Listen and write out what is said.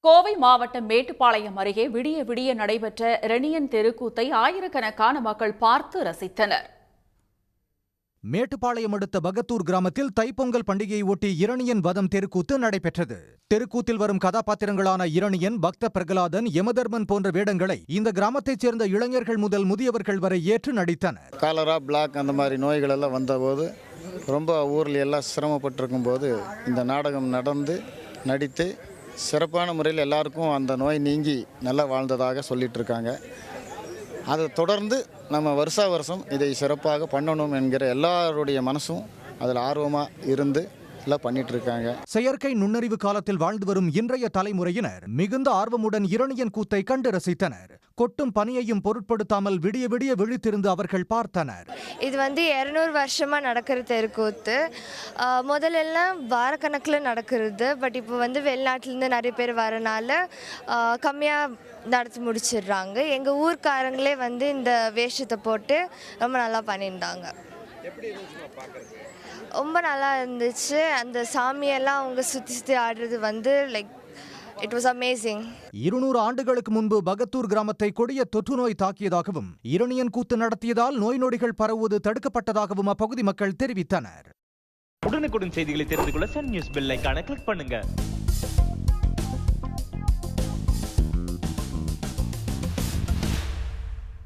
கோவை மாவட்டம் மேட்டுப்பாளையம் அருகே விடிய விடிய நடைபெற்ற ரெணியன் தெருக்கூத்தை ஆயிரக்கணக்கான மக்கள் பார்த்து ரசித்தனர். மேட்டுப்பாளையம் அடுத்த பகத்தூர் கிராமத்தில் தைப்பொங்கல் பண்டிகையை ஒட்டி இரணியன் வதம் தெருக்கூத்து நடைபெற்றது. தெருக்கூத்தில் வரும் கதாபாத்திரங்களான இரணியன், பக்த பிரகலாதன், யமதர்மன் போன்ற வேடங்களை இந்த கிராமத்தைச் சேர்ந்த இளைஞர்கள் முதல் முதியவர்கள் வரை ஏற்று நடித்தனர். காலரா, பிளாக் அந்த மாதிரி நோய்கள் எல்லாம் வந்தபோது ரொம்ப ஊரில் எல்லாம் சிரமப்பட்டிருக்கும் போது இந்த நாடகம் நடந்து நடித்து சிறப்பான முறையில் எல்லாருக்கும் அந்த நோய் நீங்கி நல்லா வாழ்ந்ததாக சொல்லிட்டு இருக்காங்க. அதை தொடர்ந்து நம்ம வருஷம் இதை சிறப்பாக பண்ணணும் என்கிற எல்லாருடைய மனசும் அதில் ஆர்வமாக இருந்து எல்லாம் பண்ணிட்டு இருக்காங்க. செயற்கை நுண்ணறிவு காலத்தில் வாழ்ந்து வரும் இன்றைய தலைமுறையினர் மிகுந்த ஆர்வமுடன் இரணியன் கூத்தை கண்டு ரசித்தனர். கொட்டும் பனியையும் பொருட்படுத்தாமல் விடிய விடிய விழித்திருந்து அவர்கள் பார்த்தனர். இது 200 வருஷமா நடக்கிற தெருக்கூத்து. முதலெல்லாம் வாரக்கணக்கில் நடக்கிறது. பட் இப்போ வெளிநாட்டிலேருந்து நிறைய பேர் வரனால கம்மியாக நடத்தி முடிச்சிடுறாங்க. எங்கள் ஊர்க்காரங்களே இந்த வேஷத்தை போட்டு ரொம்ப நல்லா பண்ணியிருந்தாங்க. ரொம்ப நல்லா இருந்துச்சு. அந்த சாமியெல்லாம் அவங்க சுற்றி ஆடுறது லைக் இட் வாஸ் அமேசிங். 200 ஆண்டுகளுக்கு முன்பு பகத்தூர் கிராமத்தை கொடிய தொற்று நோய் தாக்கியதாகவும் இரணியன் கூத்து நடத்தியதால் நோய் நொடிகள் பரவுவது தடுக்கப்பட்டதாகவும் அப்பகுதி மக்கள் தெரிவித்தனர். உடனுக்குடன் செய்திகளை தெரிந்து கொள்ள சன் நியூஸ் பெல் ஐகானை கிளிக் பண்ணுங்க.